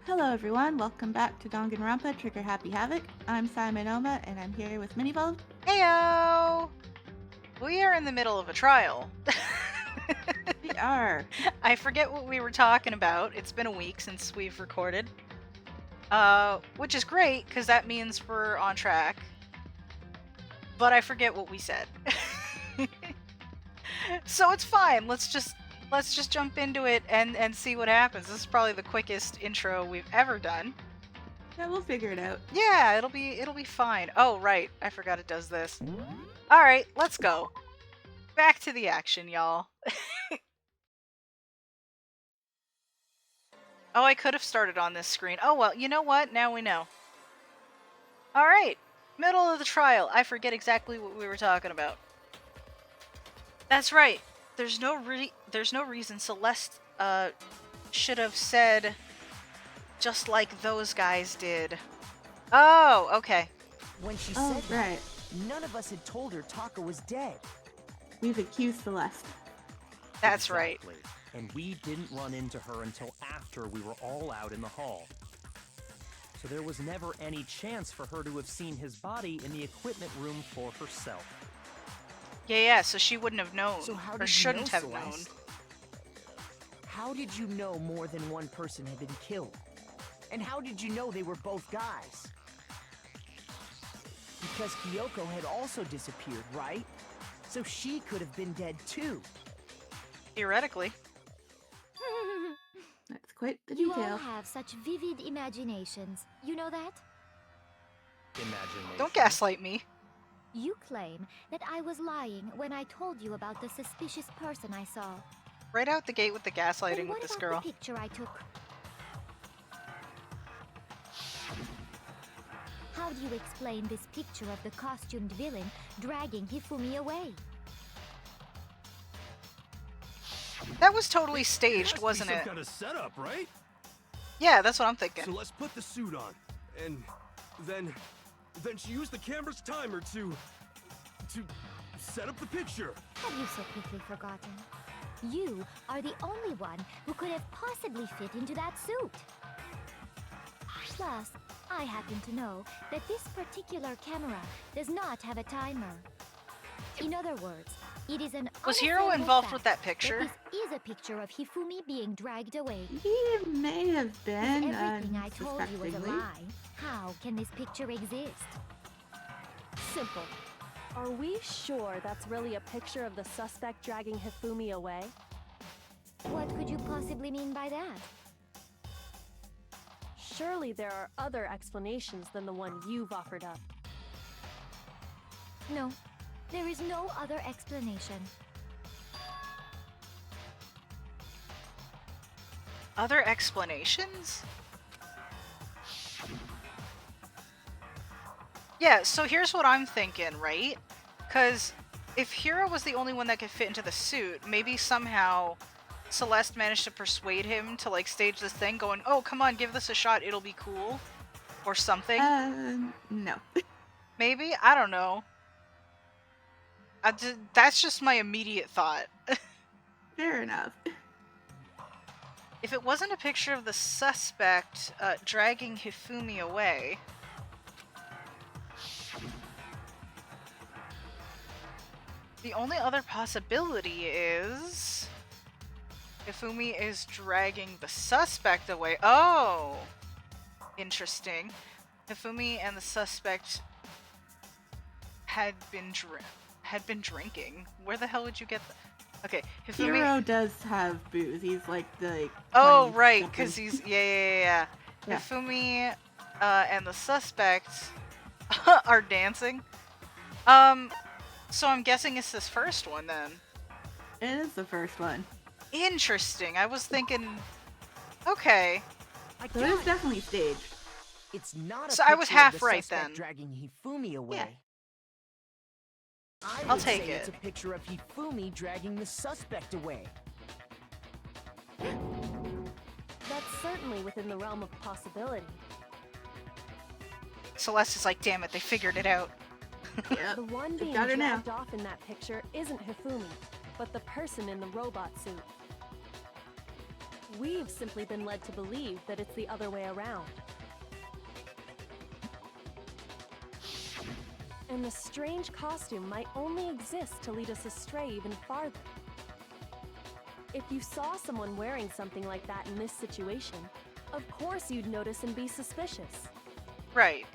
Hello everyone, welcome back to Danganronpa Trigger Happy Havoc. I'm SimonOuma and I'm here with Minnevolved. Heyo! We are in the middle of a trial. We are. I forget what we were talking about. It's been a week since we've recorded. Which is great, because that means we're on track. But I forget what we said. So it's fine. Let's just jump into it and see what happens. This is probably the quickest intro we've ever done. Yeah, we'll figure it out. Yeah, it'll be fine. Oh, right. I forgot it does this. Alright, let's go. Back to the action, y'all. Oh, I could have started on this screen. Oh, well, you know what? Now we know. Alright. Middle of the trial. I forget exactly what we were talking about. That's right. There's no reason Celeste, should have said just like those guys did. Oh, okay. When she Oh, said right. that, none of us had told her Taka was dead. We've accused Celeste. That's right. Exactly. And we didn't run into her until after we were all out in the hall. So there was never any chance for her to have seen his body in the equipment room for herself. Yeah, so she wouldn't have known. So how or did shouldn't you know, have known. Celeste? How did you know more than one person had been killed? And how did you know they were both guys? Because Kyoko had also disappeared, right? So she could have been dead too. Theoretically. That's quite the You all detail. have such vivid imaginations. You know that? Imagination. Don't gaslight me. You claim that I was lying when I told you about the suspicious person I saw. Right out the gate with the Then gaslighting what with this about girl. the picture I took? How do you explain this picture of the costumed villain dragging Hifumi away? That was totally It has staged, to be wasn't some it? kind of setup, right? Yeah, that's what I'm thinking. So let's put the suit on, and then she used the camera's timer to set up the picture. Have you so quickly forgotten? You are the only one who could have possibly fit into that suit. Plus, I happen to know that this particular camera does not have a timer. In other words, it is an Was Hiro unassailable involved fact with that picture? This is a picture of Hifumi being dragged away. He may have If been, everything I told you was a unsuspectingly. lie, how can this picture exist? Simple. Are we sure that's really a picture of the suspect dragging Hifumi away? What could you possibly mean by that? Surely there are other explanations than the one you've offered up. No, there is no other explanation. Other explanations? Yeah, so here's what I'm thinking, right? Because if Hiro was the only one that could fit into the suit, maybe somehow Celeste managed to persuade him to like stage this thing going, oh, come on, give this a shot, it'll be cool. Or something. No. Maybe? I don't know. That's just my immediate thought. Fair enough. If it wasn't a picture of the suspect dragging Hifumi away... The only other possibility is... Hifumi is dragging the suspect away. Oh! Interesting. Hifumi and the suspect had been drinking. Where the hell would you get that? Okay, Hifumi... Hiro does have booze. He's like the... Oh, 20 right, something. because he's... Yeah. Yeah. Hifumi and the suspect are dancing. So I'm guessing it's this first one, then. It is the first one. Interesting. I was thinking... Okay. I So got it is it. definitely staged. It's not a So I was picture of half the right, suspect then. dragging Hifumi away. Yeah. I I'll would take say it's it. a picture of Hifumi dragging the suspect away. That's certainly within the realm of possibility. Celeste is like, damn it, they figured it out. Yep. The one They've being got her now. dragged off in that picture isn't Hifumi, but the person in the robot suit. We've simply been led to believe that it's the other way around. And the strange costume might only exist to lead us astray even farther. If you saw someone wearing something like that in this situation, of course you'd notice and be suspicious. Right.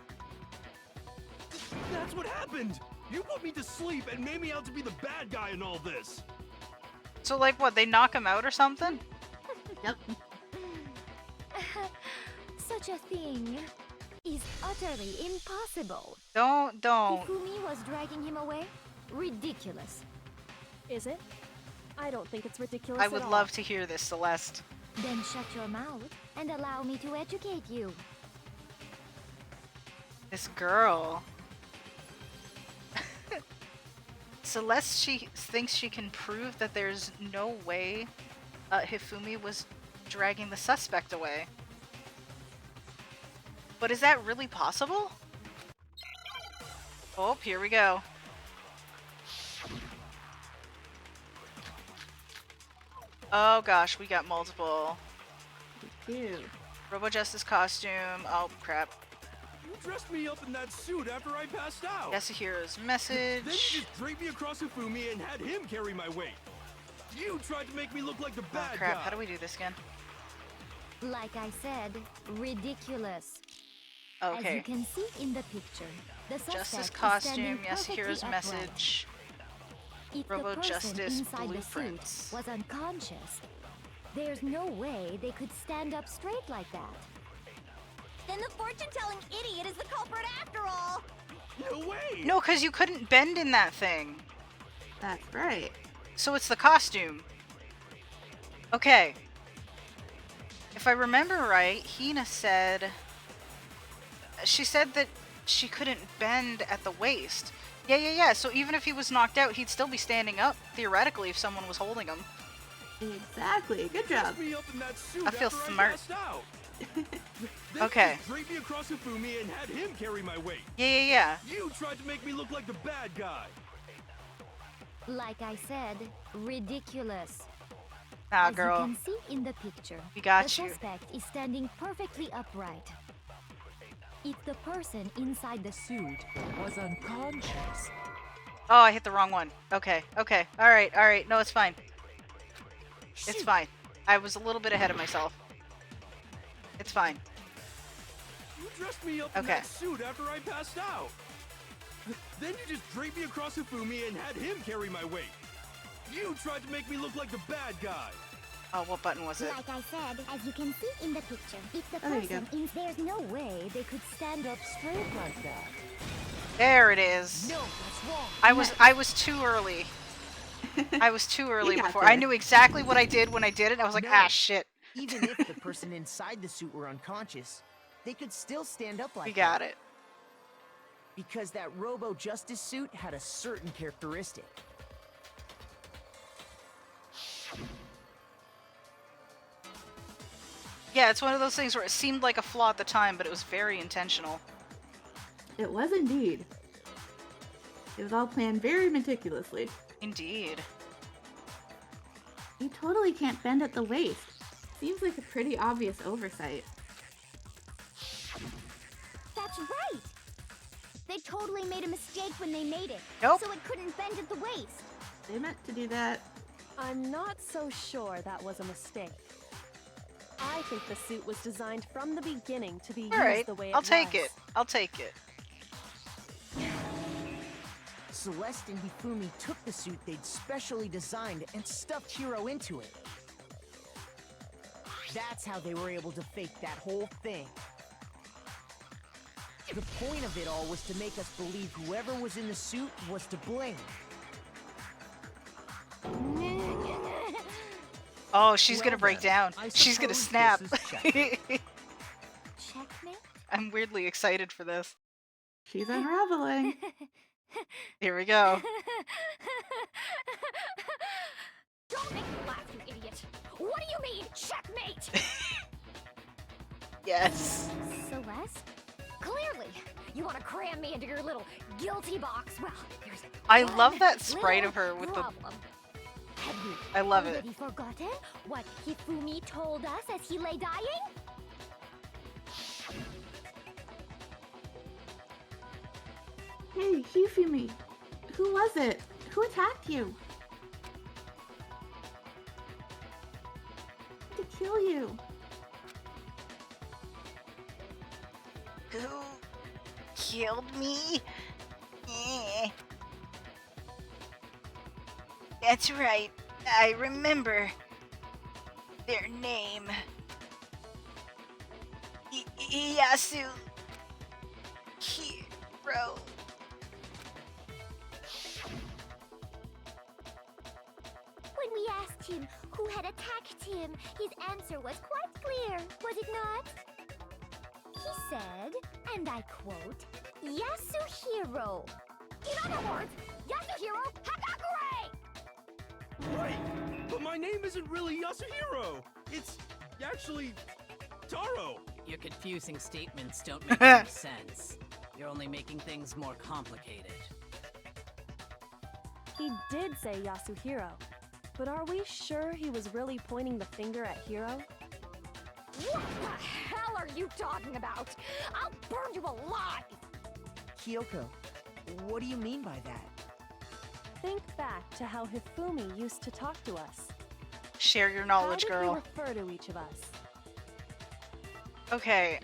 That's what happened! You put me to sleep and made me out to be the bad guy in all this! So, like, what? They knock him out or something? Yep. Such a thing is utterly impossible. Don't. Hifumi was dragging him away? Ridiculous. Is it? I don't think it's ridiculous I would at all. love to hear this, Celeste. Then shut your mouth and allow me to educate you. This girl. Celeste, she thinks she can prove that there's no way Hifumi was dragging the suspect away. But is that really possible? Oh, here we go. Oh gosh, we got multiple. Ew. Robo Justice costume. Oh crap. You dressed me up in that suit after I passed out! Yasuhiro's Then message. you just draped me across Hifumi and had him carry my weight! You tried to make me look like the Oh bad crap, guy! how do we do this again? Like I said, ridiculous. As you Okay. can see in the picture, the suspect Justice is costume, standing Yasuhiro's perfectly upright. message. If Robo the person Justice inside blueprints. the suit was unconscious, there's no way they could stand up straight like that. Then the fortune-telling idiot is the culprit after all! No way! No, because you couldn't bend in that thing. That's right. So it's the costume. Okay. If I remember right, Hina said... She said that she couldn't bend at the waist. Yeah. So even if he was knocked out, he'd still be standing up, theoretically, if someone was holding him. Exactly. Good job. Dressed me up in that suit I feel after smart. I passed out! Then Okay. you just draped me across Hifumi and had him carry my weight! Yeah. You tried to make me look like the bad guy! Like I said, ridiculous. Nah, As girl. you can see in the picture, We got the you. suspect is standing perfectly upright. If the person inside the suit was unconscious, Oh, I hit the wrong one. Okay. Alright. No, it's fine. It's fine. I was a little bit ahead of myself. It's fine. You dressed me up in Okay. that suit after I passed out! Then you just draped me across Hifumi and had him carry my weight! You tried to make me look like the bad guy! Oh, what button was it? Like I said, as you can see in the picture, if the Oh, there you go. person there's no way they could stand up straight like that. There it is. No, that's wrong. I was too early. I was too early got before. there. I knew exactly what I did when I did it. I was like, No. ah, shit. Even if the person inside the suit were unconscious, they could still stand up like We got that. it. Because that Robo Justice suit had a certain characteristic. Yeah, it's one of those things where it seemed like a flaw at the time, but it was very intentional. It was indeed. It was all planned very meticulously. Indeed. You totally can't bend at the waist. Seems like a pretty obvious oversight. That's right! They totally made a mistake when they made it. Nope. So it couldn't bend at the waist. They meant to do that. I'm not so sure that was a mistake. I think the suit was designed from the beginning to be used Alright, the way it I'll take was. it. I'll take it. Celeste and Hifumi took the suit they'd specially designed and stuffed Hiro into it. That's how they were able to fake that whole thing. The point of it all was to make us believe whoever was in the suit was to blame. Oh, she's gonna Well break then, down. I She's gonna suppose snap. this is checkmate. Checkmate? I'm weirdly excited for this. She's unraveling. Here we go. Don't make me laugh, you idiot! What do you mean, checkmate? Yes. Celeste? Clearly, you want to cram me into your little guilty box. Well, here's I one love that little sprite of her with the... problem. Have I love it. Already forgotten what Hifumi told us as he lay dying? Hey, Hifumi. Who was it? Who attacked you? To kill you. Who killed me? Eh. That's right. I remember their name. Yasu Hiro. When we asked him who had attacked him, his answer was quite clear, was it not? He said, and I quote, Yasuhiro. In other words, Yasuhiro Hagakure! Right! But my name isn't really Yasuhiro! It's actually Taro! Your confusing statements don't make any sense. You're only making things more complicated. He did say Yasuhiro, but are we sure he was really pointing the finger at Hiro? What the hell are you talking about? I'll burn you alive! Kyoko, what do you mean by that? Think back to how Hifumi used to talk to us. Share your knowledge, How did girl. he refer to each of us? Okay,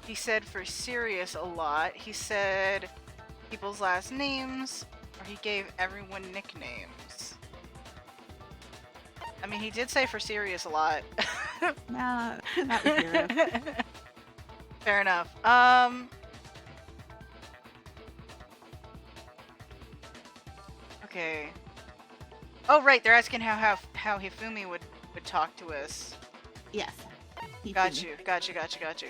he said for serious a lot. He said people's last names, or he gave everyone nicknames. I mean, he did say for serious a lot. Nah, that was Hiro. Fair enough. Okay. Oh, right, they're asking how Hifumi would talk to us. Yes. Got Hifumi. you.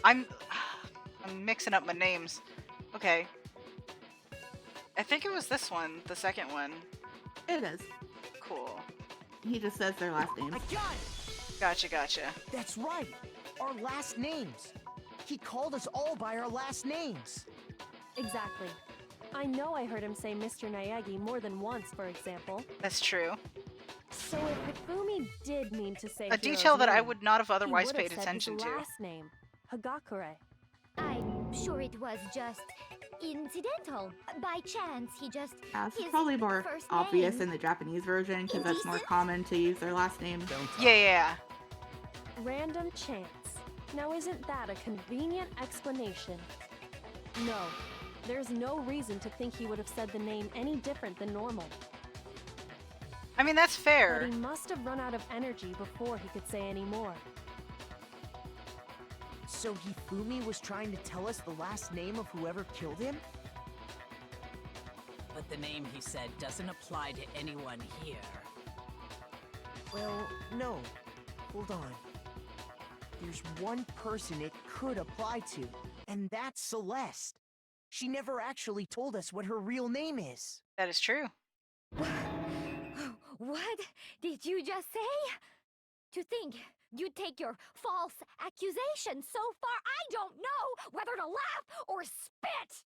I'm mixing up my names. Okay. I think it was this one, the second one. It is. Cool. He just says their last names. I got it! Gotcha. That's right! Our last names! He called us all by our last names! Exactly. I know I heard him say Mr. Naegi more than once, for example. That's true. So if Hifumi did mean to say A Hiro's detail that I name, would not have he otherwise would have paid said attention his to. last name, Hagakure. I'm sure it was just incidental. By chance, he just. It's his probably more first obvious name. in the Japanese version because that's more Indecent? common to use their last name. Don't talk. Yeah. Random chance. Now isn't that a convenient explanation? No. There's no reason to think he would have said the name any different than normal. I mean, that's But fair. he must have run out of energy before he could say any more. So Hifumi was trying to tell us the last name of whoever killed him? But the name he said doesn't apply to anyone here. Well, no. Hold on. There's one person it could apply to, and that's Celeste. She never actually told us what her real name is. That is true. What did you just say? To think you'd take your false accusation so far, I don't know whether to laugh or spit!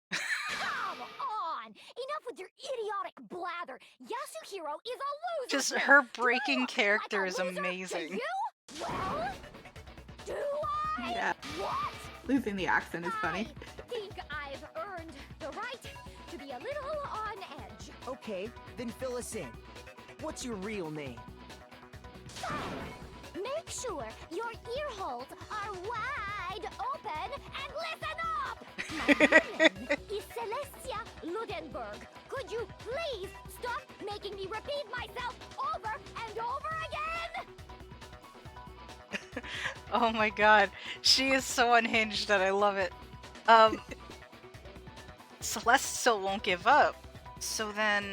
Come on! Enough with your idiotic blather! Yasuhiro is a loser! Just to me. her Do I breaking look character like a is loser to amazing. you? Well, do I? Yeah. What? Losing the accent is funny. I think I've earned the right to be a little on edge. Okay, then fill us in. What's your real name? Make sure your ear holes are wide open and listen up! My name is Celestia Ludenberg. Could you please stop making me repeat myself over and over again? Oh my god. She is so unhinged that I love it. Celeste still won't give up. So then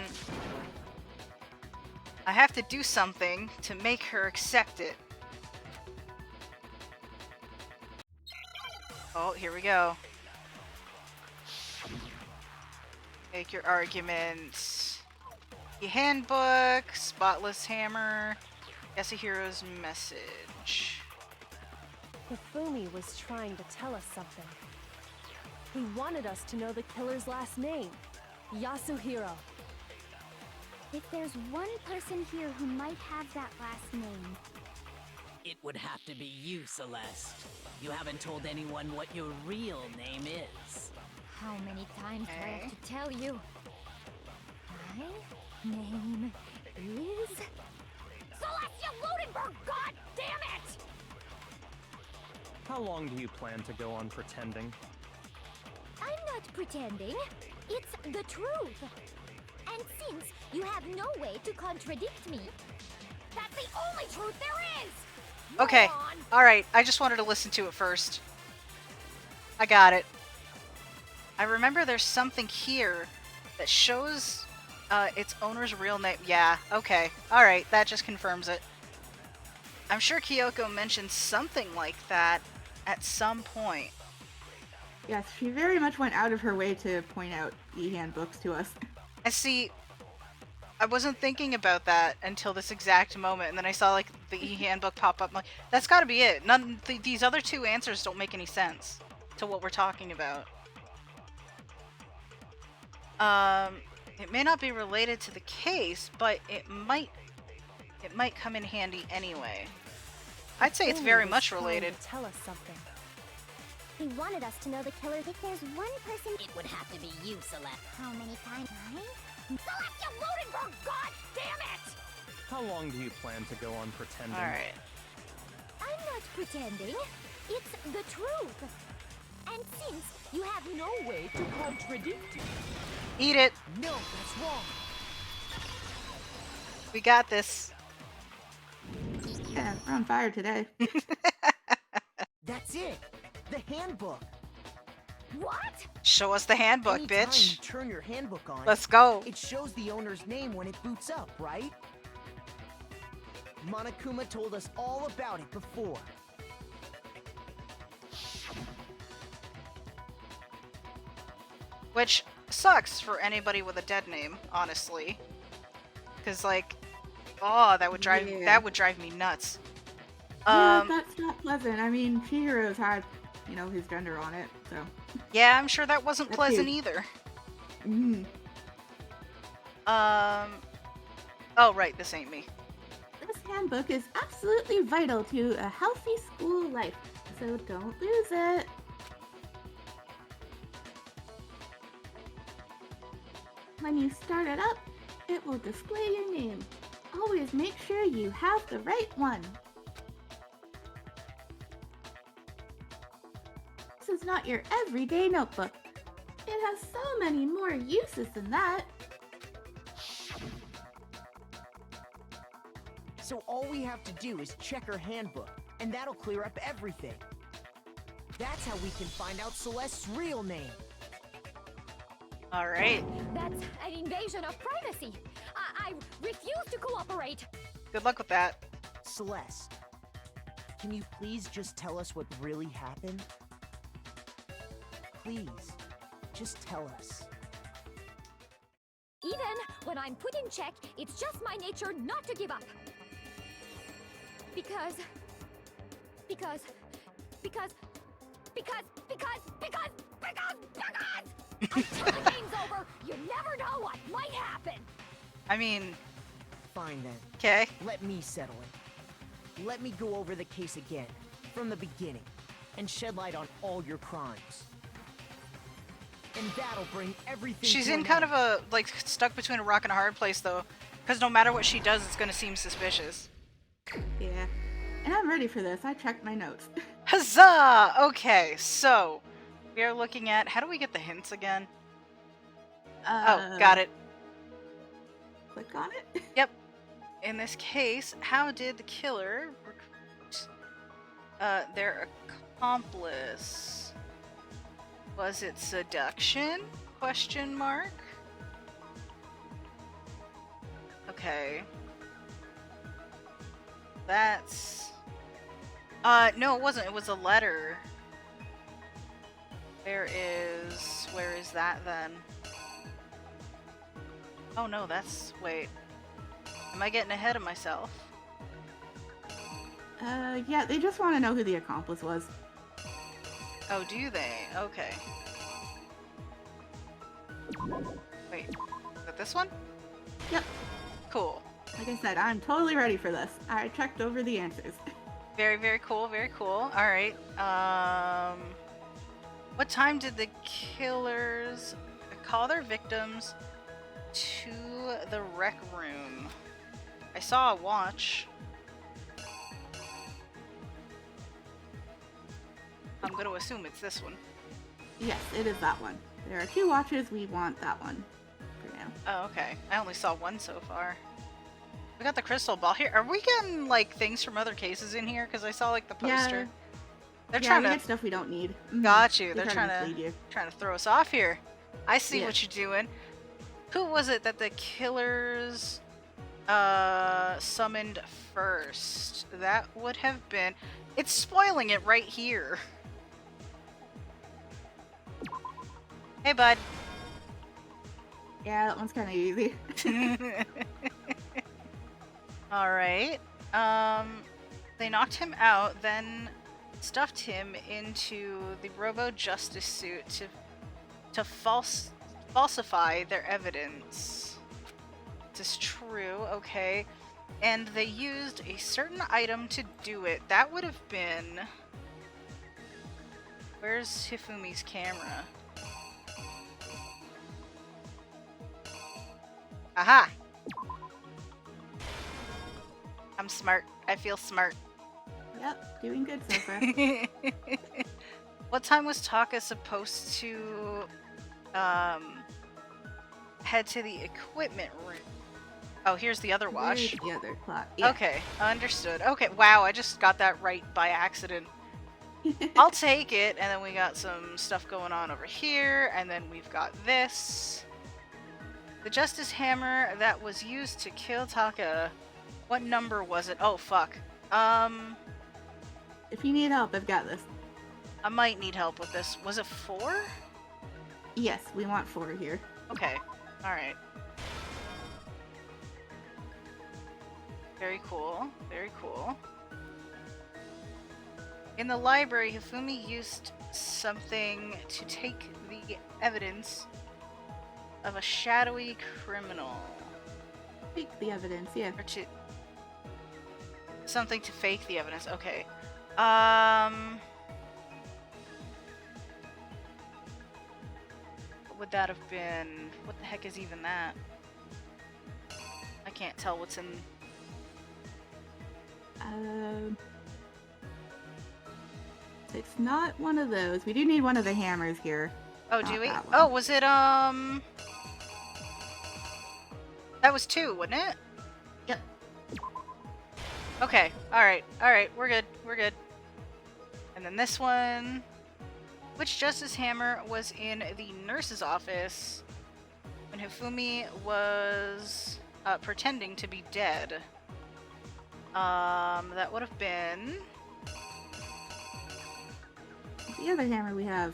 I have to do something to make her accept it. Oh, here we go. Make your argument. The handbook, spotless hammer, Yasuhiro's message. Hifumi was trying to tell us something. He wanted us to know the killer's last name, Yasuhiro. If there's one person here who might have that last name, It would have to be you, Celeste. You haven't told anyone what your real name is. how many times do I Okay. have to tell you? My name is Celestia Ludenberg. God damn it! How long do you plan to go on pretending? I'm not pretending. It's the truth. And since you have no way to contradict me, that's the only truth there is. Okay. Moron. Alright, I just wanted to listen to it first. I got it. I remember there's something here that shows its owner's real name. Yeah, okay. Alright, that just confirms it. I'm sure Kyoko mentioned something like that at some point. Yes, she very much went out of her way to point out e-handbooks to us. I see. I wasn't thinking about that until this exact moment, and then I saw like the e-handbook pop up. I'm like, that's got to be it. These other two answers don't make any sense to what we're talking about. It may not be related to the case, but it might come in handy anyway. I'd say it's Amy very was much trying related. to tell us something. He wanted us to know the killer. If there's one person, It would have to be you, Celeste. how many times? Celestia Ludenberg. God damn it! How long do you plan to go on pretending? Alright. I'm not pretending. It's the truth. And since you have no way to contradict me, Eat it. No, that's wrong. We got this. Yeah, we're on fire today. That's it. The handbook. what? Show us the handbook, Anytime bitch. you turn your handbook on, Let's go. it shows the owner's name when it boots up, right? Monokuma told us all about it before. Which sucks for anybody with a dead name, honestly. Cause like, oh, that would drive me nuts. Yeah, that's not pleasant. I mean, Chihiro's had, his gender on it, so. Yeah, I'm sure that wasn't That's pleasant huge. either. Mm. Oh right, this ain't me. This handbook is absolutely vital to a healthy school life, so don't lose it. When you start it up, it will display your name. Always make sure you have the right one. This is not your everyday notebook. It has so many more uses than that. So all we have to do is check her handbook, and that'll clear up everything. That's how we can find out Celeste's real name. Alright. That's an invasion of privacy. I refuse to cooperate. Good luck with that. Celeste, can you please just tell us what really happened? Please, just tell us. Even when I'm put in check, it's just my nature not to give up. Because until the game's over, you never know what might happen. I mean, Fine then, okay. let me settle it. Let me go over the case again, from the beginning, and shed light on all your crimes. And that'll bring everything She's to in an kind end. of a, like, stuck between a rock and a hard place, though. Because no matter what she does, it's gonna seem suspicious. Yeah. And I'm ready for this. I checked my notes. Huzzah! Okay, so we are looking at, how do we get the hints again? Oh, got it. Click on it. Yep. In this case, how did the killer recruit their accomplice? Was it seduction? Question mark. Okay. That's... no, it wasn't. It was a letter. Where is that then? Oh no, that's... Wait. Am I getting ahead of myself? Yeah, they just want to know who the accomplice was. Oh, do they? Okay. Wait. Is it this one? Yep. Cool. Like I said, I'm totally ready for this. I checked over the answers. Very, very cool, very cool. Alright. What time did the killers call their victims to the rec room? I saw a watch. I'm gonna assume it's this one. Yes, it is that one. There are 2 watches. We want that one for now. Oh, okay. I only saw one so far. We got the crystal ball here. Are we getting like things from other cases in here? Because I saw like the poster. Yeah. They're Yeah, trying we to get stuff we don't need. Mhm. got you. They They're try to trying mislead you. to throw us off here. I see Yeah. what you're doing. Who was it that the killers summoned first? That would have been. It's spoiling it right here. Hey, bud. Yeah, that one's kind of easy. All right. They knocked him out, then stuffed him into the Robo Justice suit to falsify their evidence. This is true, okay. And they used a certain item to do it. That would have been. Where's Hifumi's camera? Aha! I'm smart. I feel smart. Yep, doing good so far. What time was Taka supposed to head to the equipment room? Oh, here's the other watch. Where's the other clock? Yeah. Okay, understood. Okay, wow, I just got that right by accident. I'll take it, and then we got some stuff going on over here, and then we've got this. The Justice Hammer that was used to kill Taka. What number was it? Oh, fuck. If you need help, I've got this. I might need help with this. Was it 4? Yes, we want 4 here. Okay. Alright. Very cool. Very cool. In the library, Hifumi used something to take the evidence of a shadowy criminal. Fake the evidence, yeah. Or to... Something to fake the evidence. Okay. What would that have been? What the heck is even that? I can't tell what's in... It's not one of those. We do need one of the hammers here. Oh, Not do we? that one. Oh, was it, That was 2, wasn't it? Yep. Okay. Alright. Alright. We're good. We're good. And then this one. Which Justice Hammer was in the nurse's office when Hifumi was pretending to be dead? That would have been... The other hammer we have.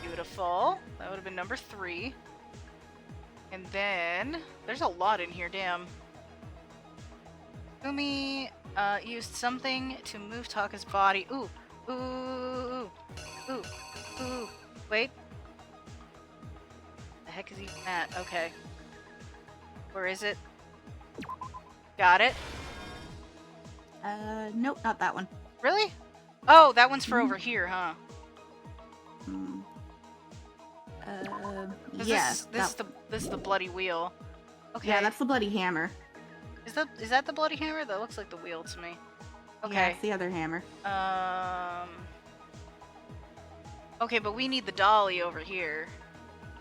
Beautiful. That would have been number 3. And then... There's a lot in here, damn. Hifumi used something to move Taka's body. Ooh. Ooh. Ooh. Ooh. Wait. The heck is even that? Okay. Where is it? Got it. Nope, not that one. Really? Oh, that one's for over here, huh? Hmm. 'Cause Yeah. This is the bloody wheel. Okay. Yeah, that's the bloody hammer. Is that the bloody hammer? That looks like the wheel to me. Yeah, Okay. it's the other hammer. Okay, but we need the dolly over here.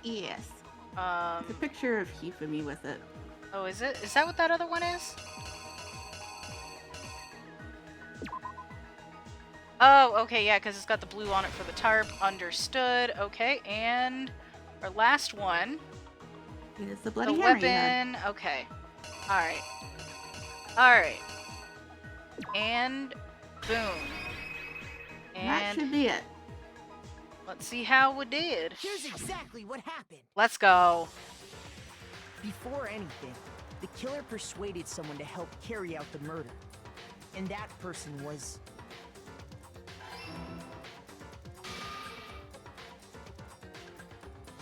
Yes. It's a picture of Hifumi with it. Oh, is it? Is that what that other one is? Oh, okay, yeah, because it's got the blue on it for the tarp. Understood. Okay, and our last one. It is the The bloody hammer you had. weapon. Okay. Alright. Alright. And boom. That And should be it. let's see how we did. Here's exactly what happened. Let's go. Before anything, the killer persuaded someone to help carry out the murder. And that person was...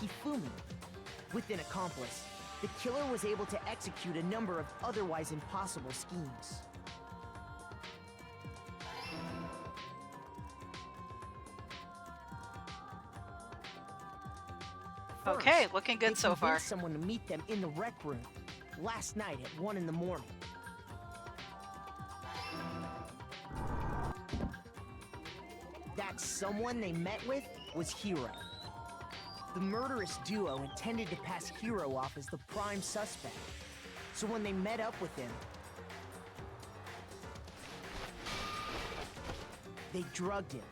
Hifumi, with an accomplice. the killer was able to execute a number of otherwise impossible schemes. Okay, First, looking they good so far. convinced someone to meet them in the rec room last night at 1 in the morning. That someone they met with was Hero. The murderous duo intended to pass Hero off as the prime suspect. So when they met up with him, they drugged him,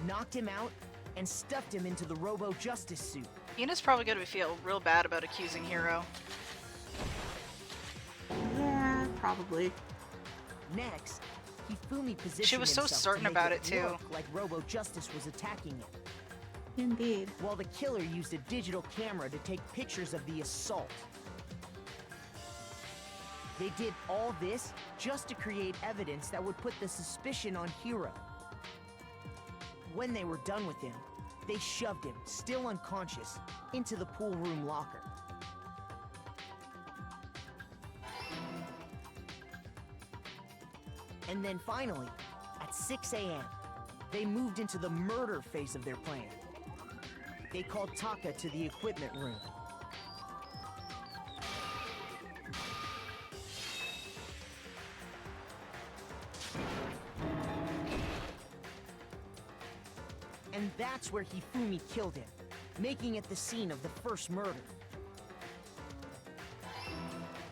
knocked him out, and stuffed him into the Robo-Justice suit. Ina's probably gonna feel real bad about accusing Hero. Yeah, probably. Next, Hifumi positioned She was so himself certain to make about it it, too. look like Robo-Justice was attacking him, Indeed. while the killer used a digital camera to take pictures of the assault. They did all this just to create evidence that would put the suspicion on Hero. When they were done with him, they shoved him, still unconscious, into the pool room locker. And then finally, at 6 a.m., they moved into the murder phase of their plan. They called Taka to the equipment room. And that's where Hifumi killed him, making it the scene of the first murder.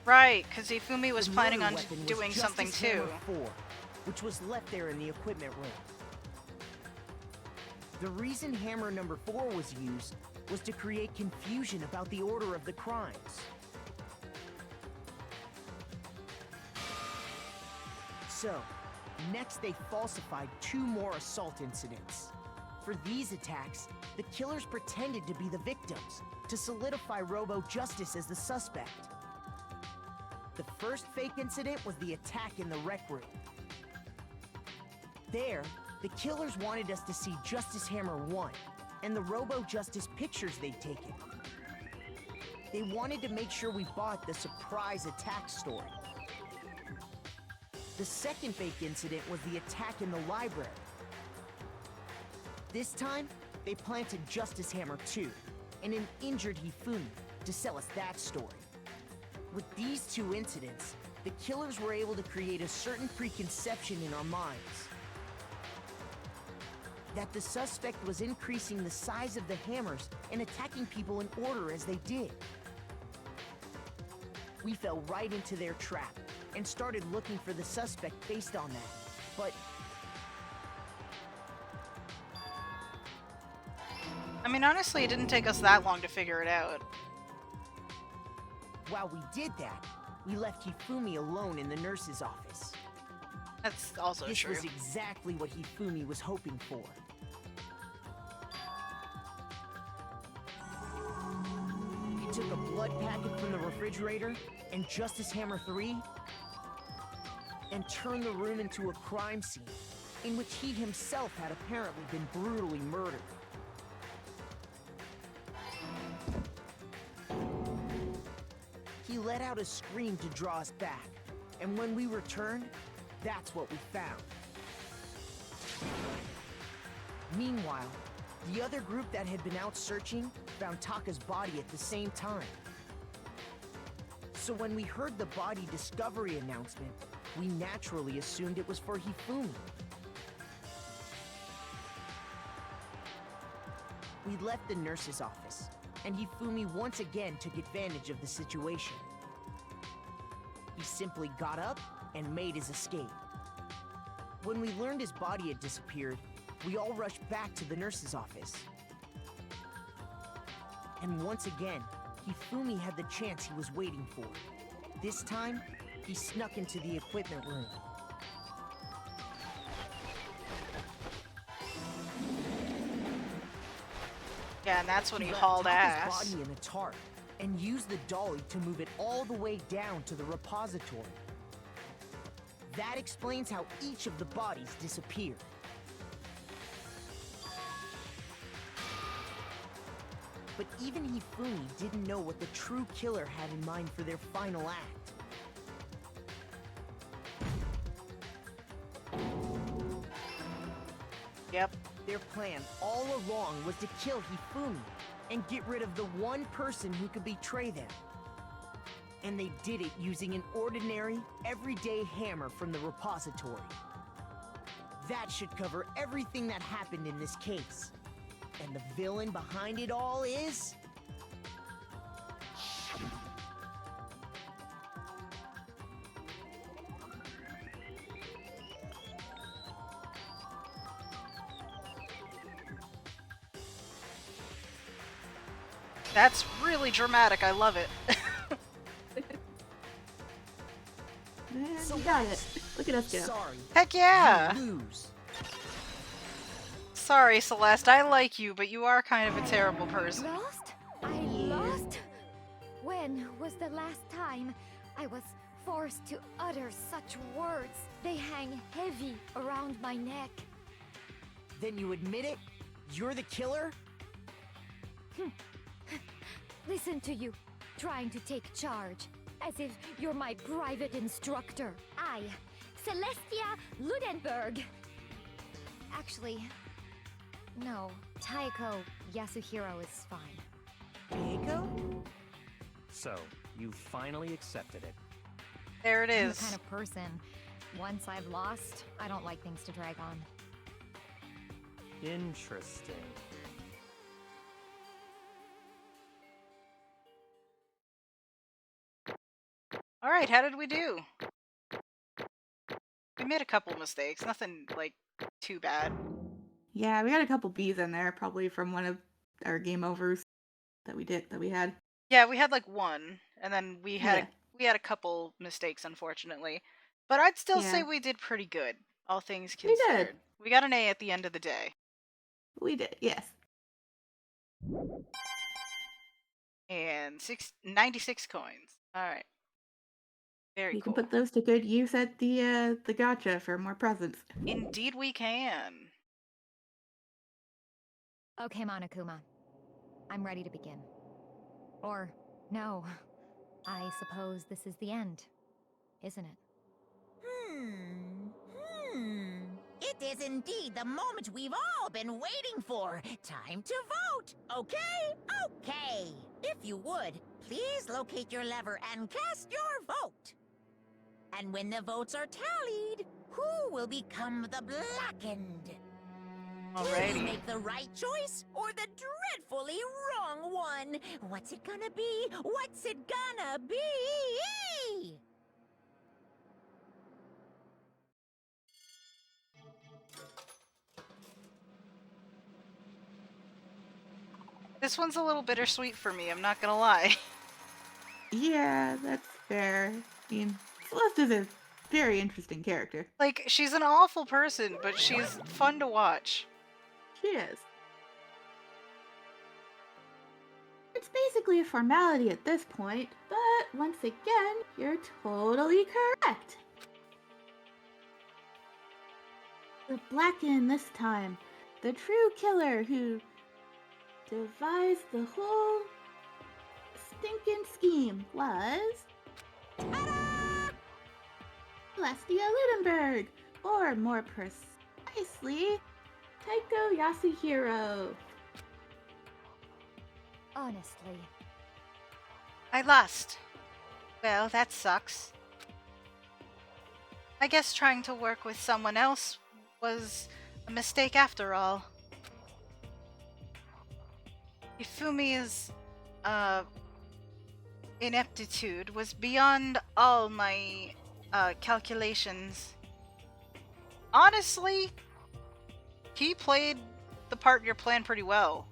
Right, because Ifumi was The planning murder on weapon was doing something Justice too. Hammer 4, which was left there in the equipment room. The reason hammer number 4 was used was to create confusion about the order of the crimes. So, next they falsified 2 more assault incidents. For these attacks, the killers pretended to be the victims, to solidify Robo-Justice as the suspect. The first fake incident was the attack in the rec room. There, the killers wanted us to see Justice Hammer 1 and the Robo-Justice pictures they'd taken. They wanted to make sure we bought the surprise attack story. The second fake incident was the attack in the library. This time, they planted Justice Hammer 2 and an injured Hifumi to sell us that story. With these 2 incidents, the killers were able to create a certain preconception in our minds. That the suspect was increasing the size of the hammers and attacking people in order as they did. We fell right into their trap and started looking for the suspect based on that. But I mean, honestly, it didn't take us that long to figure it out. while we did that, we left Hifumi alone in the nurse's office. That's also This true. was exactly what Hifumi was hoping for. He took a blood packet from the refrigerator and Justice Hammer 3 and turned the room into a crime scene in which he himself had apparently been brutally murdered. He let out a scream to draw us back, and when we returned, that's what we found. Meanwhile, the other group that had been out searching found Taka's body at the same time. So when we heard the body discovery announcement, we naturally assumed it was for Hifumi. We left the nurse's office, and Hifumi once again took advantage of the situation. He simply got up and made his escape. When we learned his body had disappeared, we all rushed back to the nurse's office. And once again, Hifumi had the chance he was waiting for. This time, he snuck into the equipment room. Yeah, and that's when he left hauled Taka's ass. body in a tarp and used the dolly to move it all the way down to the repository. That explains how each of the bodies disappeared. But even Hifumi didn't know what the true killer had in mind for their final act. Yep. Their plan all along was to kill Hifumi and get rid of the one person who could betray them. And they did it using an ordinary, everyday hammer from the repository. That should cover everything that happened in this case. And the villain behind it all is... That's really dramatic. I love it. Man, you got it. Look at us go. Sorry. Heck yeah! You lose. Sorry, Celeste. I like you, but you are kind of a terrible person. Lost? I lost? When was the last time I was forced to utter such words? They hang heavy around my neck. Then you admit it? You're the killer? Listen to you, trying to take charge, as if you're my private instructor. I, Celestia Ludenberg. Actually, no, Taiko Yasuhiro is fine. Diego? So, you finally accepted it. There it I'm the is. kind of person, once I've lost, I don't like things to drag on. Interesting. Alright, how did we do? We made a couple mistakes. Nothing, like, too bad. Yeah, we got a couple B's in there, probably from one of our game overs that we had. Yeah, we had, like, one. And then we had, Yeah. we had a couple mistakes, unfortunately. But I'd still say Yeah. we did pretty good, all things We did. considered. We got an A at the end of the day. We did, yes. And 96 coins. Alright. Very We cool. can put those to good use at the gacha for more presents. Indeed we can. Okay, Monokuma. I'm ready to begin. Or, no. I suppose this is the end, isn't it? It is indeed the moment we've all been waiting for. Time to vote. Okay? Okay. If you would, please locate your lever and cast your vote. And when the votes are tallied, who will become the blackened? Did you Alrighty. make the right choice or the dreadfully wrong one? What's it gonna be? What's it gonna be? This one's a little bittersweet for me, I'm not gonna lie. Yeah, that's fair. I mean, Celeste is a very interesting character. Like, she's an awful person, but she's fun to watch. She is. It's basically a formality at this point, but once again, you're totally correct. The Blacken this time, the true killer who devised the whole stinking scheme was Celestia Ludenberg, or more precisely, Taiko Yasuhiro. Honestly. I lost. Well, that sucks. I guess trying to work with someone else was a mistake after all. Ifumi's, ineptitude was beyond all my, calculations. Honestly, he played the part in your plan pretty well.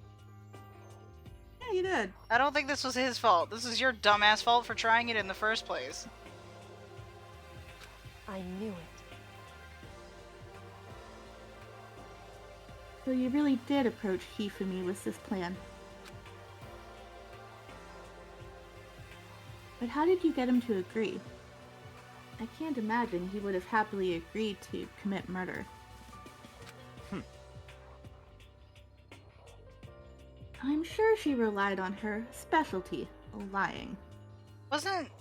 Yeah, you did. I don't think this was his fault. This is your dumbass fault for trying it in the first place. I knew it. So you really did approach Hifumi with this plan. But how did you get him to agree? I can't imagine he would have happily agreed to commit murder. I'm sure she relied on her specialty, lying.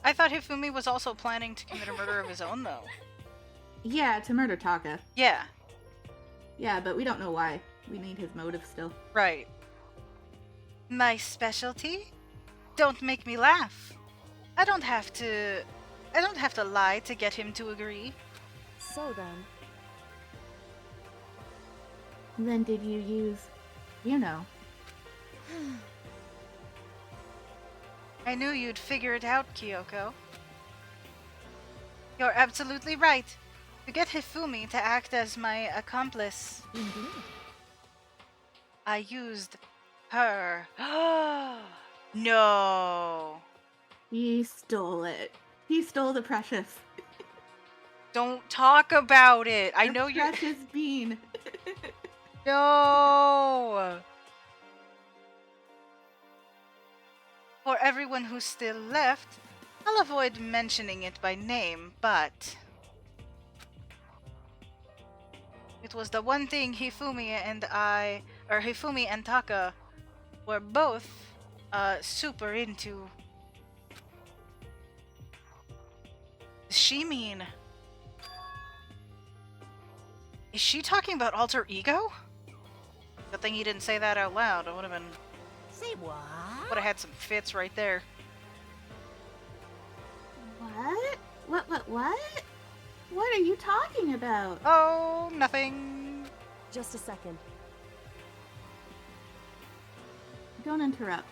I thought Hifumi was also planning to commit a murder of his own, though. Yeah, to murder Taka. Yeah, Yeah, but we don't know why. We need his motive still. right. My specialty? Don't make me laugh. I don't have to lie to get him to agree. So then, Then did you use, you know? I knew you'd figure it out, Kyoko. You're absolutely right. To get Hifumi to act as my accomplice, Indeed. I used her. No. He stole it. He stole the precious. Don't talk about it. I know you're. Precious bean. No. For everyone who's still left, I'll avoid mentioning it by name, but it was the one thing Hifumi and Taka were both super into. Does she mean? Is she talking about alter ego? Good thing he didn't say that out loud. I would have been. Say what? Would have had some fits right there. What? What? What are you talking about? Oh, nothing. just a second. Don't interrupt.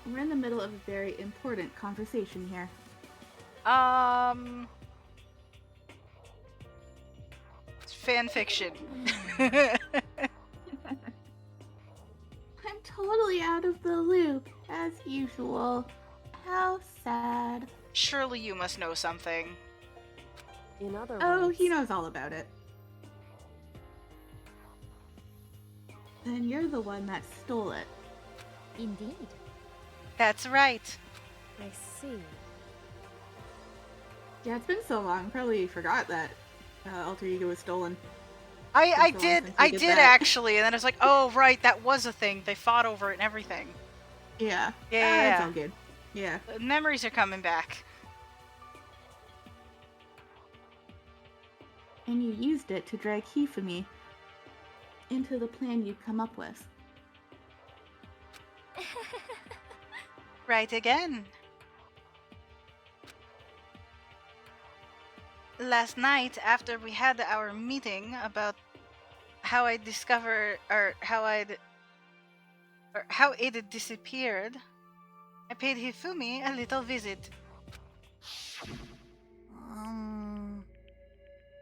We're in the middle of a very important conversation here. It's fan fiction. I'm totally out of the loop, as usual. How sad. Surely you must know something. In other Oh, words, he knows all about it. Then you're the one that stole it. Indeed. That's right. I see. Yeah, it's been so long, probably forgot that alter ego was stolen. I Been so long did since we did that. actually, and then I was like, oh right, that was a thing. They fought over it and everything. Yeah. Yeah. It's all good. Yeah. The memories are coming back. And you used it to drag Hifumi into the plan you'd come up with. Right again. Last night, after we had our meeting about how I discovered, or how it disappeared, I paid Hifumi a little visit.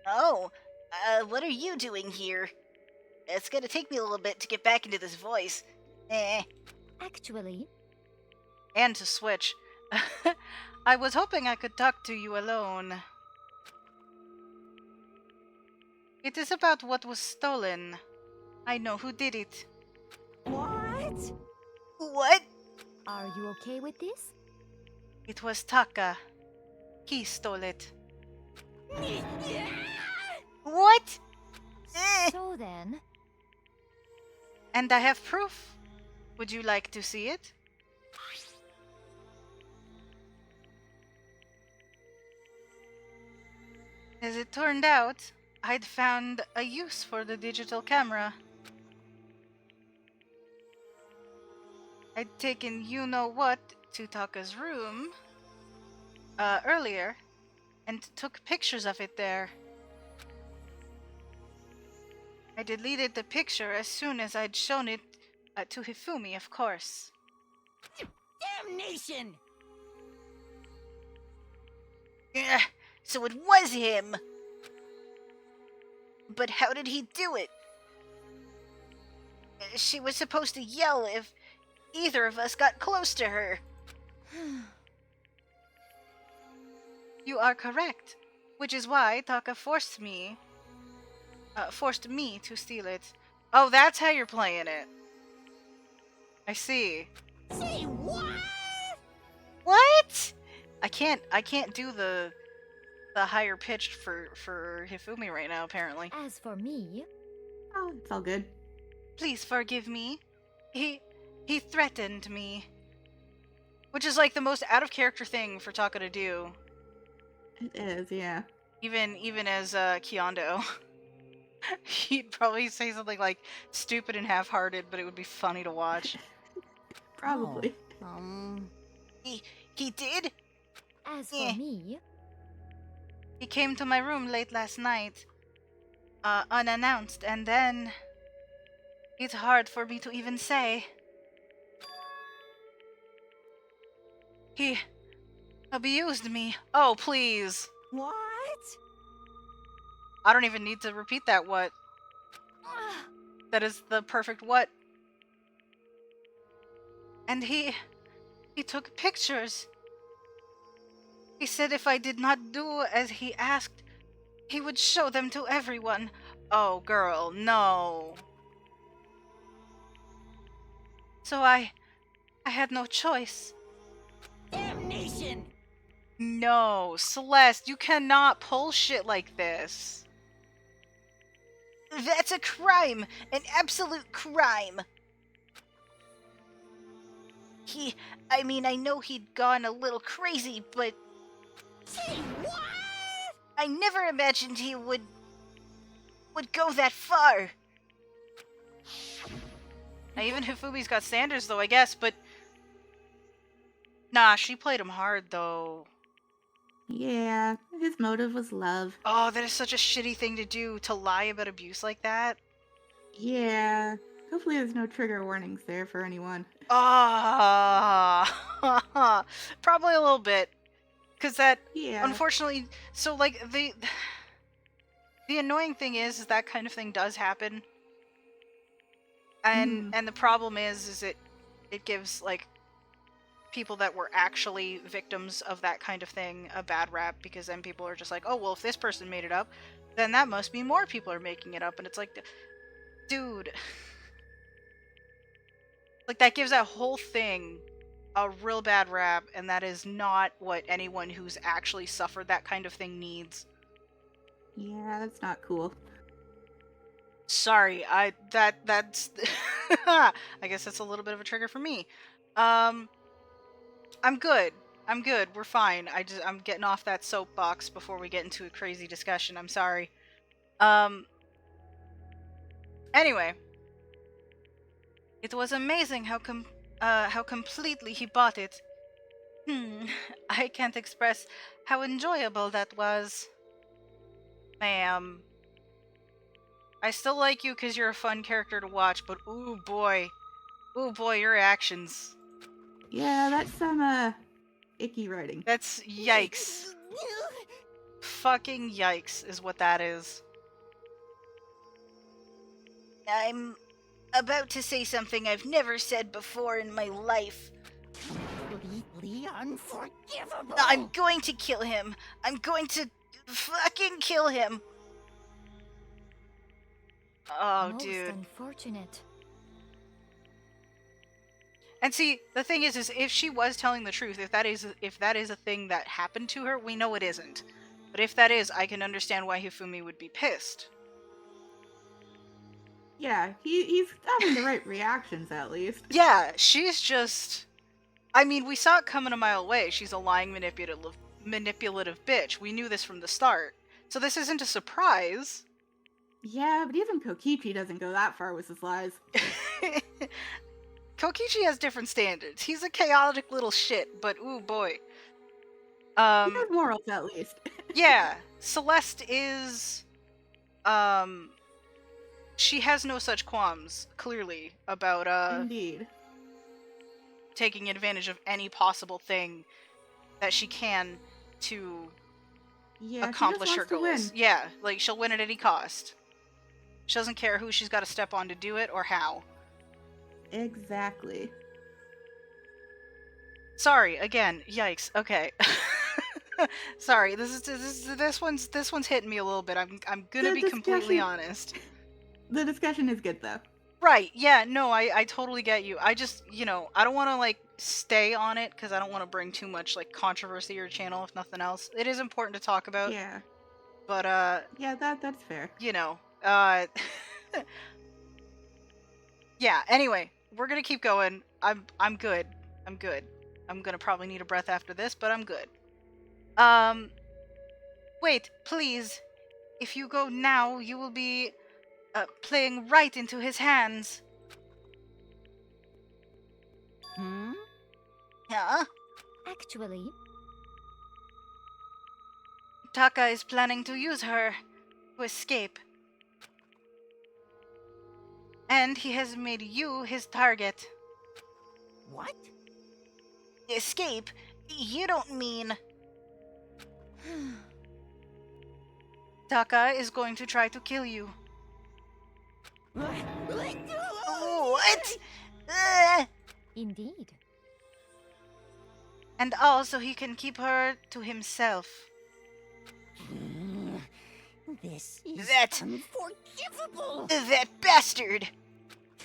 Oh, what are you doing here? It's gonna take me a little bit to get back into this voice. Actually, And to switch. I was hoping I could talk to you alone. It is about what was stolen. I know who did it. What? What? are you okay with this? It was Taka. He stole it. What? So then, And I have proof. Would you like to see it? As it turned out, I'd found a use for the digital camera. I'd taken you-know-what to Taka's room earlier and took pictures of it there. I deleted the picture as soon as I'd shown it to Hifumi, of course. Damnation! So it was him. But how did he do it? She was supposed to yell if either of us got close to her. You are correct, which is why Taka forced me to steal it. Oh, that's how you're playing it. I see. Say what? What? I can't do the higher pitched for Hifumi right now, apparently. as for me, Oh, it's all good. Please forgive me. He threatened me. Which is like the most out of character thing for Taka to do. It is, yeah. Even as Kyondo. He'd probably say something like stupid and half-hearted, but it would be funny to watch. Probably. He did? As for Yeah. me, He came to my room late last night, unannounced, and then... It's hard for me to even say. He abused me. Oh, please. What? I don't even need to repeat that what. That is the perfect what. And he took pictures. He said if I did not do as he asked, he would show them to everyone. Oh, girl, no. So I had no choice. Damnation! No, Celeste, you cannot pull shit like this. That's a crime! An absolute crime! I know he'd gone a little crazy, but... Say what? I never imagined he would go that far. Now, even Hifumi's got Sanders, though, I guess, but... Nah, she played him hard, though. Yeah, his motive was love. Oh, that is such a shitty thing to do, to lie about abuse like that. Yeah. Hopefully there's no trigger warnings there for anyone. Ah, probably a little bit. Because that, Yeah. unfortunately, so, like, the annoying thing is that kind of thing does happen. And the problem is it gives, like, people that were actually victims of that kind of thing a bad rap, because then people are just like, oh, well, if this person made it up, then that must mean more people are making it up. And it's like, dude. Like, that gives that whole thing a real bad rap, and that is not what anyone who's actually suffered that kind of thing needs. Yeah, that's not cool. Sorry, that's I guess that's a little bit of a trigger for me. I'm good. We're fine. I'm getting off that soapbox before we get into a crazy discussion. I'm sorry. Anyway, it was amazing how completely he bought it. I can't express how enjoyable that was. Ma'am. I still like you because you're a fun character to watch, but ooh boy, your actions. Yeah, that's some, icky writing. That's yikes. Fucking yikes is what that is. I'm about to say something I've never said before in my life. Completely unforgivable! I'm going to kill him. I'm going to fucking kill him. Oh, most dude. unfortunate. And see, the thing is if she was telling the truth, if that is a thing that happened to her, we know it isn't. But if that is, I can understand why Hifumi would be pissed. Yeah, he's having the right reactions at least. Yeah, she's just... I mean, we saw it coming a mile away. She's a lying, manipulative bitch. We knew this from the start. So this isn't a surprise. Yeah, but even Kokichi doesn't go that far with his lies. Kokichi has different standards. He's a chaotic little shit, but ooh boy. He has morals at least. Yeah, Celeste is... She has no such qualms, clearly, about, Indeed. taking advantage of any possible thing that she can to accomplish her goals. Yeah, like, she'll win at any cost. She doesn't care who she's got to step on to do it, or how. Exactly. Sorry, again, yikes, okay. Sorry, this one's hitting me a little bit. I'm gonna be completely honest. The discussion is good though. Right, yeah, no, I totally get you. I just, I don't want to, like, stay on it, because I don't want to bring too much, like, controversy to your channel, if nothing else. It is important to talk about. Yeah. But, yeah, that's fair. Yeah, anyway. we're gonna keep going. I'm good. I'm good. I'm gonna probably need a breath after this, but I'm good. Wait, please. If you go now, you will be playing right into his hands. Huh? Actually, Taka is planning to use her to escape. And he has made you his target. What? Escape? You don't mean... Taka is going to try to kill you. What? indeed. And also he can keep her to himself. This is That- unforgivable! That bastard!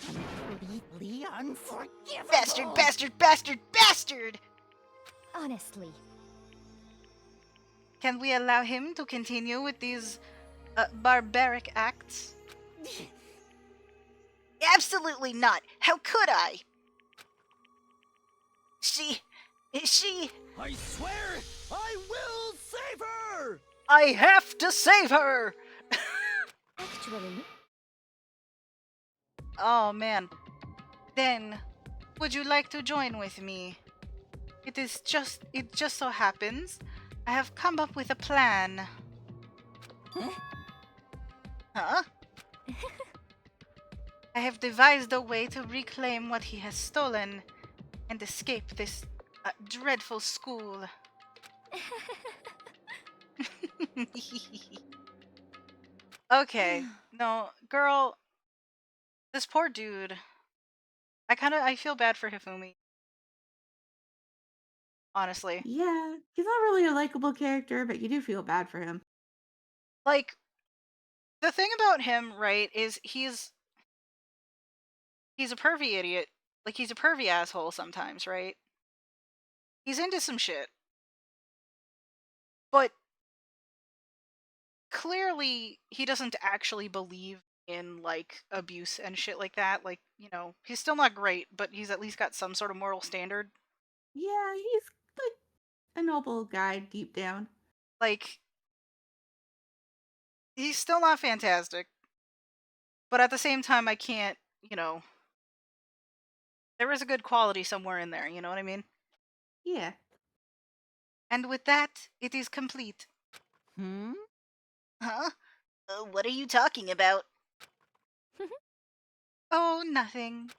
Completely unforgivable! Bastard, bastard, bastard, bastard! Honestly, Can we allow him to continue with these barbaric acts? Absolutely not! How could I? She... I swear I will save her! I have to save her! actually, Oh man. Then, would you like to join with me? It just so happens I have come up with a plan. Huh? I have devised a way to reclaim what he has stolen and escape this dreadful school. Okay, no, girl, this poor dude. I feel bad for Hifumi. Honestly. Yeah, he's not really a likable character, but you do feel bad for him. Like, the thing about him, right, is he's a pervy idiot. Like, he's a pervy asshole sometimes, right? He's into some shit. But clearly he doesn't actually believe in, like, abuse and shit like that. Like, you know, he's still not great, but he's at least got some sort of moral standard. Yeah, he's like a noble guy deep down. Like, he's still not fantastic. But at the same time, I can't, you know, there is a good quality somewhere in there, you know what I mean? Yeah. And with that, it is complete. Huh? What are you talking about? Oh, nothing.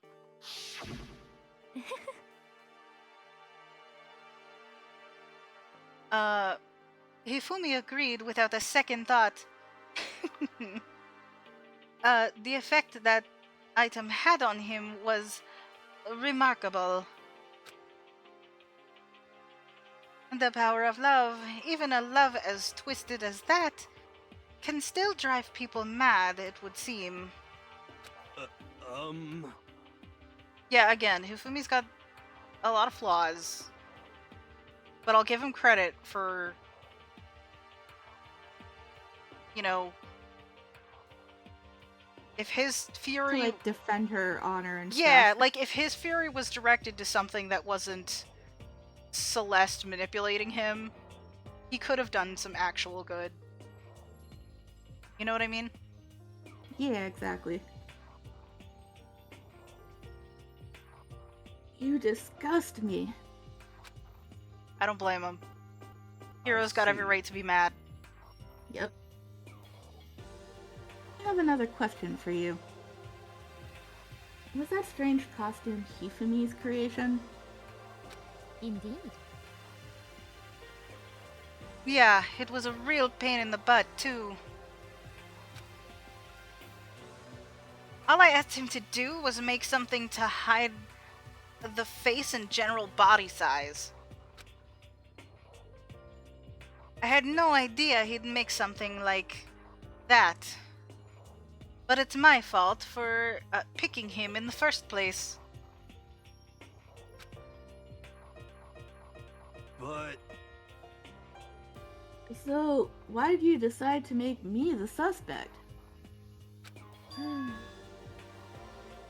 Hifumi agreed without a second thought. The effect that item had on him was remarkable. The power of love, even a love as twisted as that, can still drive people mad, it would seem. Yeah, again, Hifumi's got a lot of flaws. But I'll give him credit for, you know, if his fury... To, like, defend her honor and Yeah, stuff. like, if his fury was directed to something that wasn't Celeste manipulating him, he could have done some actual good. You know what I mean? Yeah, exactly. You disgust me. I don't blame him. Hero's got every right to be mad. Yep. I have another question for you. Was that strange costume Hifumi's creation? indeed. Yeah, it was a real pain in the butt, too. All I asked him to do was make something to hide the face and general body size. I had no idea he'd make something like that. But it's my fault for picking him in the first place. But So, why did you decide to make me the suspect?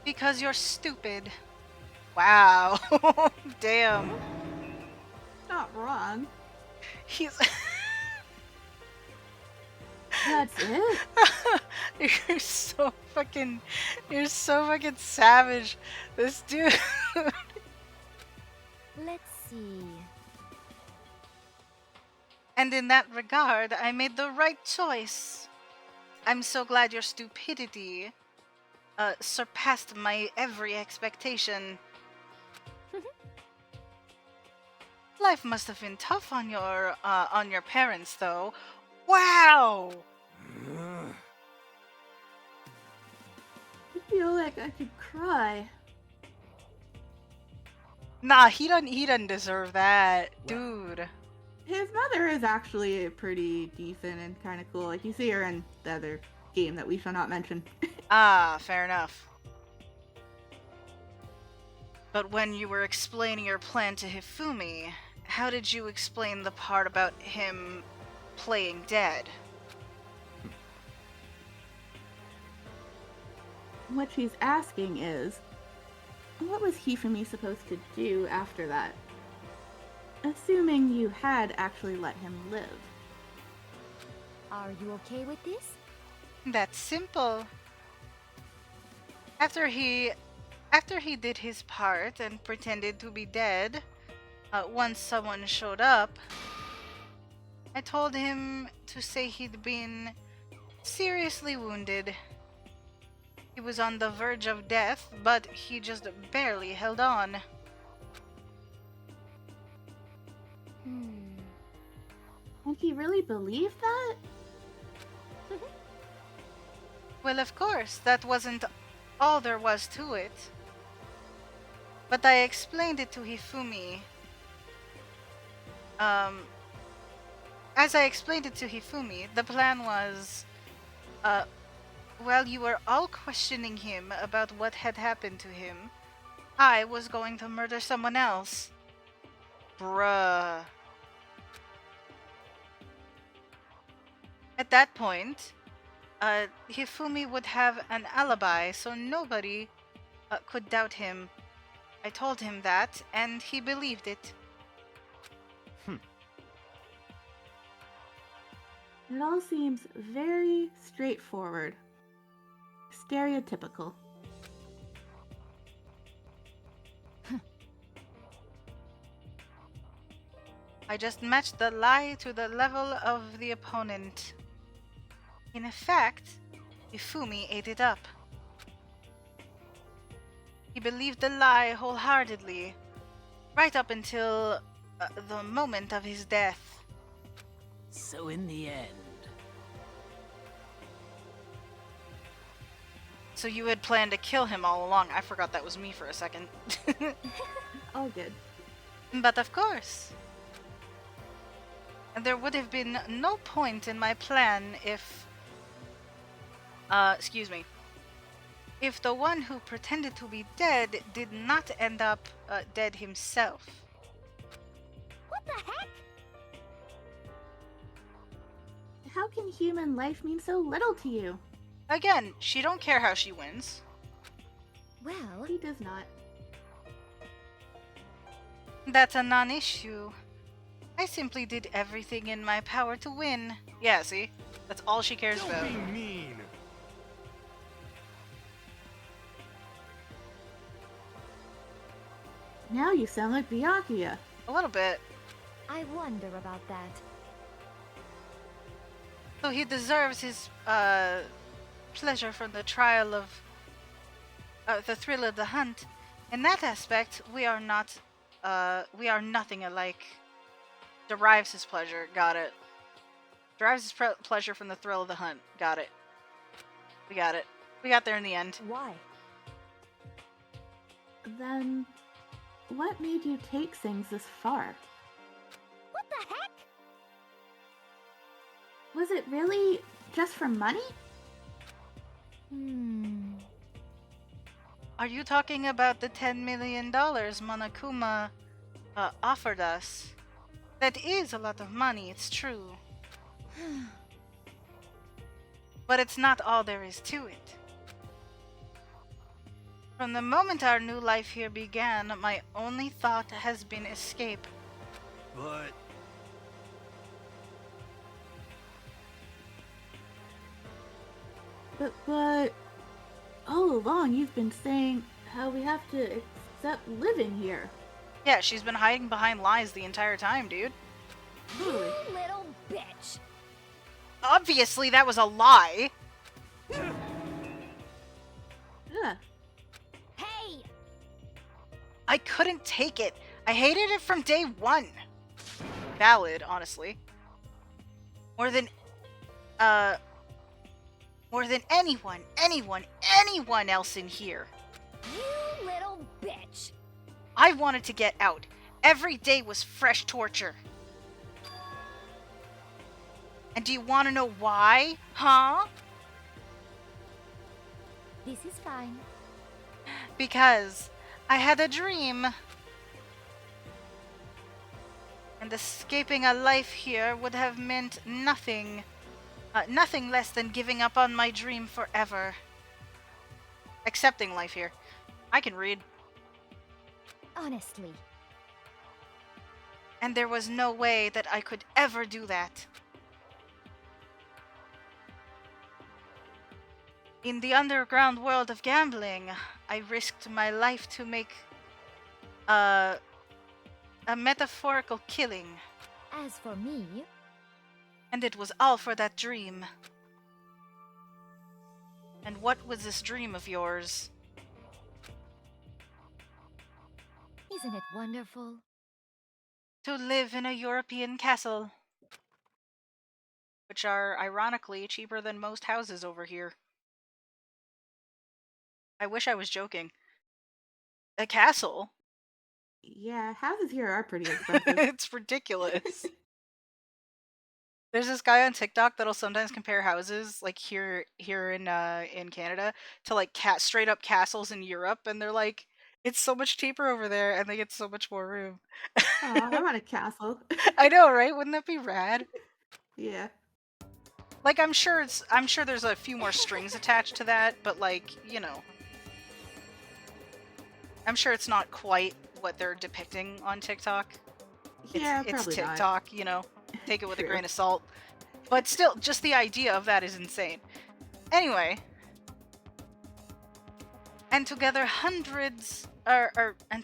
Because you're stupid. Wow. Damn. Not wrong. He's. That's it? You're so fucking. You're so fucking savage. This dude. Let's see. And in that regard, I made the right choice. I'm so glad your stupidity surpassed my every expectation. Life must have been tough on your parents, though. Wow. I feel like I could cry. Nah, he doesn't deserve that, dude. His mother is actually pretty decent and kind of cool. Like, you see her in the other game that we shall not mention. Ah, fair enough. But when you were explaining your plan to Hifumi, how did you explain the part about him playing dead? What she's asking is, what was Hifumi supposed to do after that? Assuming you had actually let him live. Are you okay with this? That's simple. After he did his part and pretended to be dead, once someone showed up, I told him to say he'd been seriously wounded. He was on the verge of death, but he just barely held on. And he really believed that? Well, of course, that wasn't all there was to it. But I explained it to Hifumi. As I explained it to Hifumi, the plan was, while you were all questioning him about what had happened to him, I was going to murder someone else. Bruh. At that point, Hifumi would have an alibi, so nobody could doubt him. I told him that, and he believed it. It all seems very straightforward. Stereotypical. I just matched the lie to the level of the opponent. In effect, Hifumi ate it up. He believed the lie wholeheartedly, right up until the moment of his death. So in the end... So you had planned to kill him all along. I forgot that was me for a second. All good. But of course. There would have been no point in my plan if... If the one who pretended to be dead did not end up dead himself. What the heck? How can human life mean so little to you? Again, she don't care how she wins. Well, He does not. That's a non-issue. I simply did everything in my power to win. Yeah, see? That's all she cares about. Don't be mean. Now you sound like Byakuya. A little bit. I wonder about that. So he deserves his pleasure from the trial of the thrill of the hunt. In that aspect, we are nothing alike. Derives his pleasure. Got it. Derives his pleasure from the thrill of the hunt. Got it. We got it. We got there in the end. Why? Then, what made you take things this far? What the heck? Was it really just for money? Are you talking about the $10 million Monokuma offered us? That is a lot of money, it's true. But it's not all there is to it. From the moment our new life here began, my only thought has been escape. But But all along you've been saying how we have to accept living here. Yeah, she's been hiding behind lies the entire time, dude. Totally. You little bitch. Obviously, that was a lie. Yeah. Hey! I couldn't take it. I hated it from day one. Valid, honestly. More than anyone else in here. You little bitch. I wanted to get out. Every day was fresh torture. And do you want to know why? Huh? This is fine. Because I had a dream. And escaping a life here would have meant nothing. Nothing less than giving up on my dream forever. Accepting life here. I can read. Honestly. And there was no way that I could ever do that. In the underground world of gambling, I risked my life to make a metaphorical killing. As for me, And it was all for that dream. And what was this dream of yours? isn't it wonderful? To live in a European castle. Which are, ironically, cheaper than most houses over here. I wish I was joking. A castle? Yeah, houses here are pretty expensive. It's ridiculous. There's this guy on TikTok that'll sometimes compare houses, like here in Canada, to like straight up castles in Europe, and they're like, it's so much cheaper over there, and they get so much more room. Aw, I want a castle. I know, right? Wouldn't that be rad? Yeah. Like, I'm sure there's a few more strings attached to that, but like, you know, I'm sure it's not quite what they're depicting on TikTok. Yeah, It's probably not. TikTok, you know. Take it with a True. grain of salt. But still, just the idea of that is insane. Anyway. And together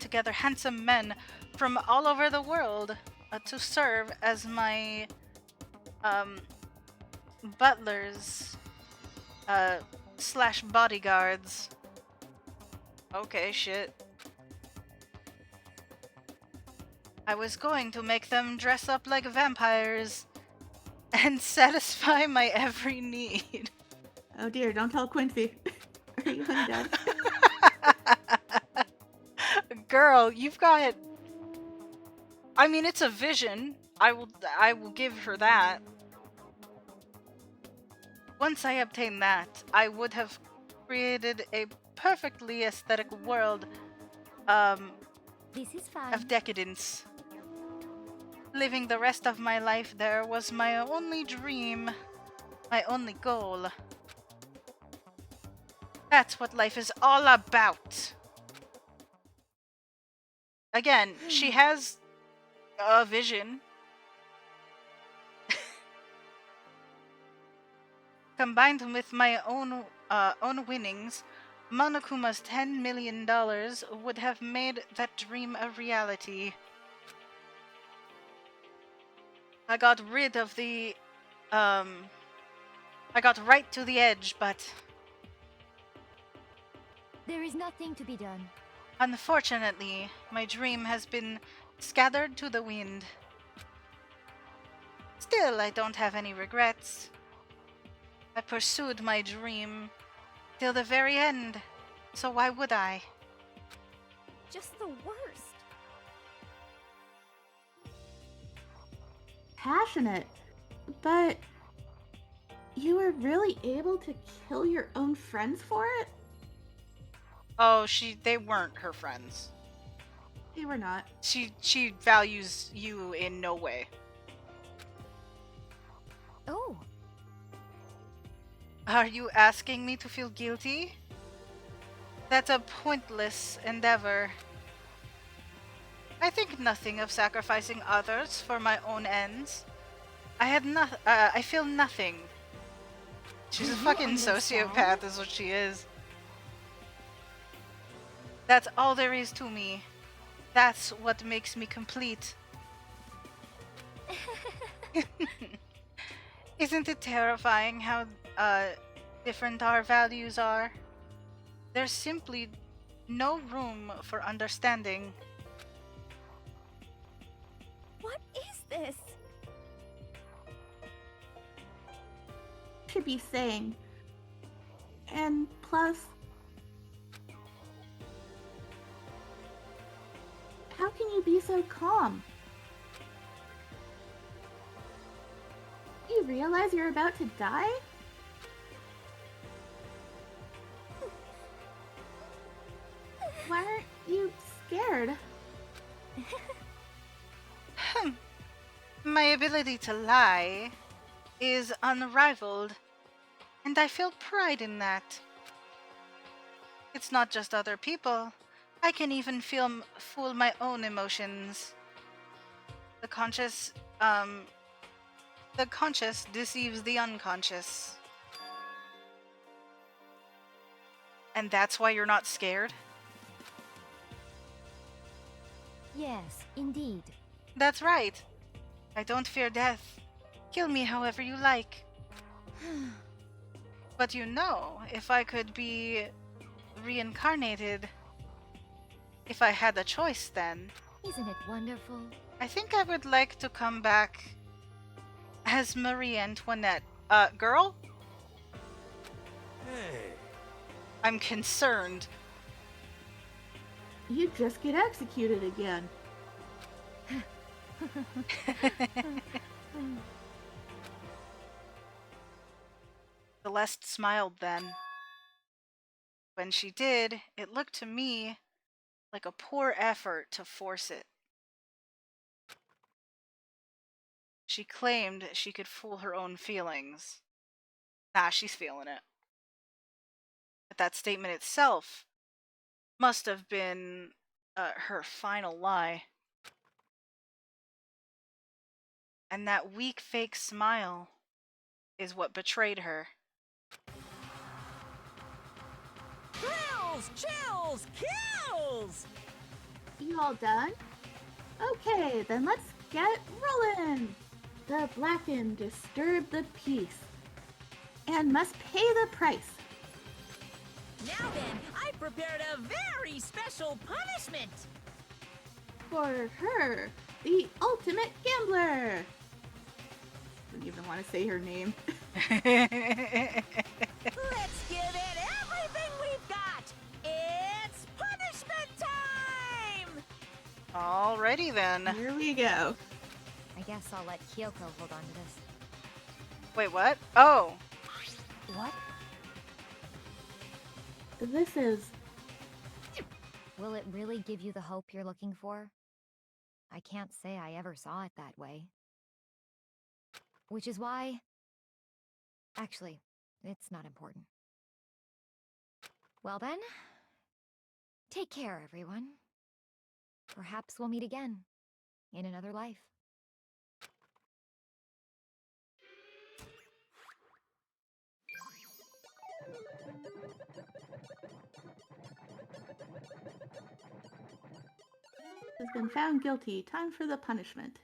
together handsome men from all over the world to serve as my butlers / bodyguards. Okay, shit. I was going to make them dress up like vampires and satisfy my every need. Oh dear, don't tell Quincy. Are you undead? Girl, you've got... I mean, it's a vision. I will give her that. Once I obtain that, I would have created a perfectly aesthetic world This is fine. of decadence. Living the rest of my life there was my only dream, my only goal. That's what life is all about. Again, she has a vision. Combined with my own winnings, Monokuma's $10 million would have made that dream a reality. I got rid of the, I got right to the edge, but There is nothing to be done. unfortunately, my dream has been scattered to the wind. Still, I don't have any regrets. I pursued my dream till the very end, so why would I? Just the worst. Passionate. But you were really able to kill your own friends for it? Oh, they weren't her friends. They were not. She values you in no way. Oh, Are you asking me to feel guilty? That's a pointless endeavor. I think nothing of sacrificing others for my own ends. I feel nothing. She's a Do you fucking understand? sociopath is what she is. That's all there is to me. That's what makes me complete. Isn't it terrifying how different our values are? There's simply no room for understanding. What is this? Should be saying. And plus, how can you be so calm? You realize you're about to die? Why aren't you scared? My ability to lie is unrivaled, and I feel pride in that. It's not just other people. I can even fool my own emotions. The conscious deceives the unconscious. And that's why you're not scared? Yes, indeed. That's right. I don't fear death. Kill me however you like. But you know, if I could be reincarnated, if I had a choice then, Isn't it wonderful? I think I would like to come back as Marie Antoinette. Girl? Hey. I'm concerned. You just get executed again. Celeste smiled then. When she did, it looked to me like a poor effort to force it. She claimed she could fool her own feelings. Nah, she's feeling it. But that statement itself must have been her final lie. And that weak fake smile is what betrayed her. Thrills, chills, kills! You all done? Okay, then let's get rolling! The Blackened disturb the peace and must pay the price. Now then, I've prepared a very special punishment. For her, the ultimate gambler. Didn't even want to say her name. Let's give it everything we've got. It's punishment time! Alrighty then. Here we go. I guess I'll let Kyoko hold on to this. Wait, what? Oh. What? This is... Will it really give you the hope you're looking for? I can't say I ever saw it that way. Which is why... Actually, it's not important. Well then, take care, everyone. Perhaps we'll meet again, in another life. Has been found guilty. Time for the punishment.